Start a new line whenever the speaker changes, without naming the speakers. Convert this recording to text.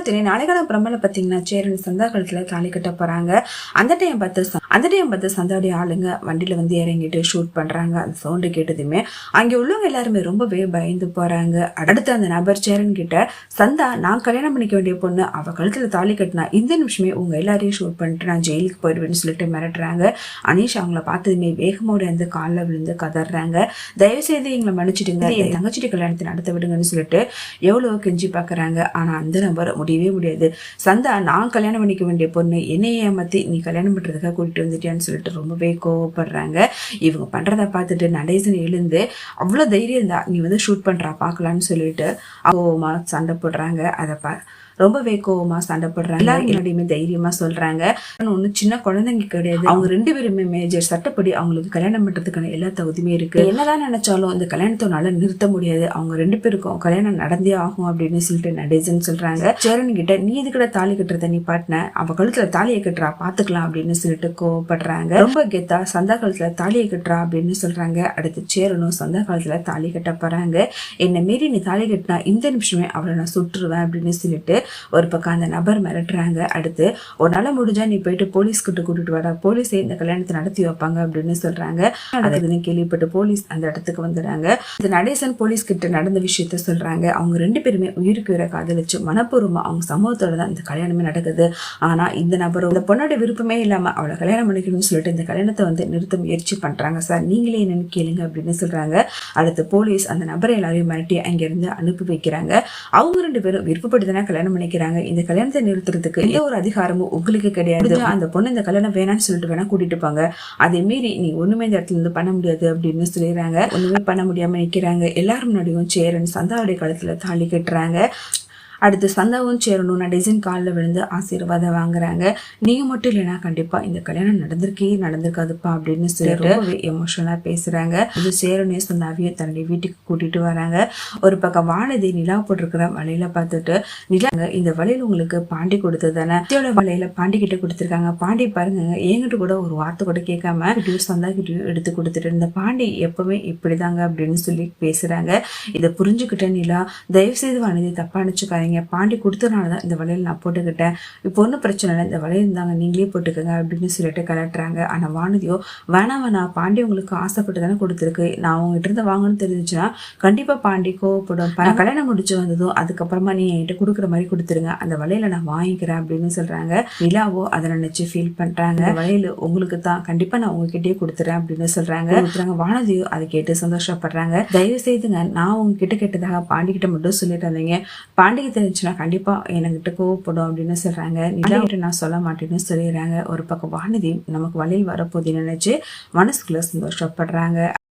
பார்த்துனே நாளைக்கான பிரம்மல பார்த்தீங்கன்னா சேரன் சந்தா காலத்துல தாலி கட்ட போறாங்க. அந்த டைம் பார்த்து சந்தாவுடைய ஆளுங்க வண்டியில வந்து இறங்கிட்டு ஷூட் பண்றாங்க. அந்த சவுண்டு கேட்டதுமே அங்க உள்ளவங்க எல்லாருமே ரொம்பவே பயந்து போறாங்க. அடுத்து அந்த நபர் சேரன் கிட்ட, சந்தா நான் கல்யாணம் பண்ணிக்க வேண்டிய பொண்ணு, அவ கழுத்துல தாலி கட்டினா இந்த நிமிஷமே உங்க எல்லாரையும் ஷூட் பண்ணிட்டு நான் ஜெயிலுக்கு போயிடுவேன்னு சொல்லிட்டு மிரட்டுறாங்க. அனீஷ் அவங்கள பார்த்ததுமே வேகமோட வந்து காலில் விழுந்து கதறாங்க. தயவு செய்து எங்களை மன்னிச்சிடுங்க, என் தங்கச்சிட்டு கல்யாணத்தை நடத்த விடுங்கன்னு சொல்லிட்டு எவ்வளவு கெஞ்சி பாக்குறாங்க. ஆனா அந்த நபர் முடியவே முடியாது. சந்தா நான் கல்யாணம் பண்ணிக்க வேண்டிய பொண்ணு, என்னையே ஏமாத்தி நீ கல்யாணம் பண்றதுக்காக கூட்டிட்டு வந்துட்டியான்னு சொல்லிட்டு ரொம்பவே கோவப்படுறாங்க. இவங்க பண்றதை பார்த்துட்டு நடேசன் எழுந்து, அவ்வளவு தைரியம் தான் நீ வந்து ஷூட் பண்றா பாக்கலான்னு சொல்லிட்டு கோவமா சண்டை போடுறாங்க. அதை ரொம்பவே கோவமா சண்டை போடுறாங்க. எல்லாருமே தைரியமா சொல்றாங்க, ஒன்னும் சின்ன குழந்தைங்க கிடையாது, அவங்க 2 பேருமே மேஜர், சட்டப்படி அவங்களுக்கு கல்யாணம் பண்றதுக்கான எல்லா தகுதியுமே இருக்கு, என்னதான் நினைச்சாலும் இந்த கல்யாணத்தினால நிறுத்த முடியாது, அவங்க 2 பேருக்கும் கல்யாணம் நடந்தே ஆகும் அப்படின்னு சொல்லிட்டு நடேசன் சொல்றாங்க. சேரன் கிட்ட, நீ எதுக்கிட்ட தாலி கட்டுறத நீ பாட்டின, அவ கழுத்துல தாலியை கட்டுறா பாத்துக்கலாம் அப்படின்னு சொல்லிட்டு கோவப்படுறாங்க. ரொம்ப கெத்தா சந்தா கழுத்துல தாலியை கட்டுறா அப்படின்னு சொல்றாங்க. அடுத்து சேரனும் சந்தா காலத்துல தாலி கட்ட போறாங்க. என்னை மீறி நீ தாலி கட்டினா இந்த நிமிஷமே அவளை நான் சுட்டுருவேன் அப்படின்னு சொல்லிட்டு ஒரு பக்கம் அந்த நபர் மிரட்டுறாங்க. அடுத்து, உன்னால முடிஞ்சா நீ போயிட்டு போலீஸ் கிட்ட கூட்டிட்டு வாடா, போலீஸே இந்த கல்யாணத்தை நடத்தி வைப்பாங்க அப்படின்னு சொல்றாங்க. அதுன்னு கேள்விப்பட்டு போலீஸ் அந்த இடத்துக்கு வந்துடுறாங்க. இந்த நடேசன் போலீஸ் கிட்ட நடந்த விஷயத்த சொல்றாங்க. அவங்க 2 பேருமே உயிருக்கு உயிரை காதலிச்சு மனப்பூர்வமா அவங்க சமூகத்தோட தான் இந்த கல்யாணமே நடக்குது. ஆனா இந்த நபரும் இந்த பொண்ணோட விருப்பமே இல்லாம அவளை கல்யாணம் பண்ணிக்கணும்னு சொல்லிட்டு இந்த கல்யாணத்தை வந்து நிறுத்த முயற்சி பண்றாங்க. சார் நீங்களே என்னன்னு கேளுங்க அப்படின்னு சொல்றாங்க. அடுத்து போலீஸ் அந்த நபரை எல்லாரையும் மிரட்டி அங்கிருந்து அனுப்பி வைக்கிறாங்க. அவங்க 2 பேரும் விருப்பப்பட்டுதானே கல்யாணம் பண்ணிக்கிறாங்க, இந்த கல்யாணத்தை நிறுத்துறதுக்கு எந்த ஒரு அதிகாரமும் உங்களுக்கு கிடையாது, அந்த பொண்ணு இந்த கல்யாணம் வேணான்னு சொல்லிட்டு வேணா கூட்டிட்டு போங்க, அதே மீறி நீ ஒண்ணுமே இந்த இடத்துல இருந்து பண்ண முடியாது அப்படின்னு சொல்லிடுறாங்க. ஒண்ணுமே பண்ண முடியாம நிக்கிறாங்க. எல்லாரும் முன்னாடியும் சேரன் சந்தாவுடைய கழுத்துல தாலி கட்டுறாங்க. அடுத்து சந்தாவும் சேரனும் நடேசன் காலில் விழுந்து ஆசீர்வாதம் வாங்குறாங்க. நீங்க மட்டும் இல்லைன்னா கண்டிப்பா இந்த கல்யாணம் நடந்திருக்காதுப்பா அப்படின்னு சொல்லிட்டு ரொம்பவே எமோஷனலா பேசுறாங்க. இது சேரனையும் சந்தாவையும் தன்னுடைய வீட்டுக்கு கூட்டிட்டு வராங்க. ஒரு பக்கம் வானதி நிலா போட்டிருக்கிற வலையில பார்த்துட்டு, நிலா இந்த வலையில உங்களுக்கு பாண்டி கொடுத்தது தானே, வலையில பாண்டி கிட்ட கொடுத்துருக்காங்க, பாண்டி பாருங்க என்கிட்ட கூட ஒரு வார்த்தை கூட கேட்காம சந்தா கிட்டையும் எடுத்து கொடுத்துட்டு, இந்த பாண்டி எப்பவுமே இப்படிதாங்க அப்படின்னு சொல்லி பேசுறாங்க. இதை புரிஞ்சுக்கிட்ட நிலா, தயவு செய்து வானதி தப்பா நினைச்சுக்காங்க, பாண்டி கொடுத்தனாலதான் இந்த வலையில நான் போட்டுக்கிட்டேன், இப்போ ஒன்றும் பிரச்சனை இல்லை, இந்த வலையில் இருந்தாங்க நீங்களே போட்டுக்கங்க அப்படின்னு சொல்லிட்டு கலட்டுறாங்க. ஆனா வானதியோ, வேணா பாண்டி உங்களுக்கு ஆசைப்பட்டு தானே கொடுத்துருக்கு, நான் உங்ககிட்ட இருந்து வாங்கணும்னு தெரிஞ்சுச்சுன்னா கண்டிப்பா பாண்டி கோவப்படும், கல்யாணம் முடிச்சு வந்ததும் அதுக்கப்புறமா நீ என்கிட்ட கொடுக்குற மாதிரி கொடுத்துருங்க, அந்த வலையில நான் வாங்கிக்கிறேன் அப்படின்னு சொல்றாங்க. நிலாவோ அதை நினைச்சு ஃபீல் பண்றாங்க, வலையில உங்களுக்கு தான், கண்டிப்பா நான் உங்ககிட்டயே கொடுத்துறேன் அப்படின்னு சொல்றாங்க. வானதியோ அதை கேட்டு சந்தோஷப்படுறாங்க. தயவு செய்துங்க, நான் உங்ககிட்ட கேட்டதாக பாண்டி கிட்ட மட்டும் சொல்லிட்டு பாண்டிக்கு தெரிஞ்சுன்னா கண்டிப்பா என்கிட்ட கோவப்படும் அப்படின்னு சொல்றாங்க. நிலாவிட்ட நான் சொல்ல மாட்டேன்னு சொல்லிடுறாங்க. ஒரு பக்கம் வானதி நமக்கு வழியில் வரப்போகுதுன்னு நினைச்சு மனசுக்குள்ள சந்தோஷப்படுறாங்க.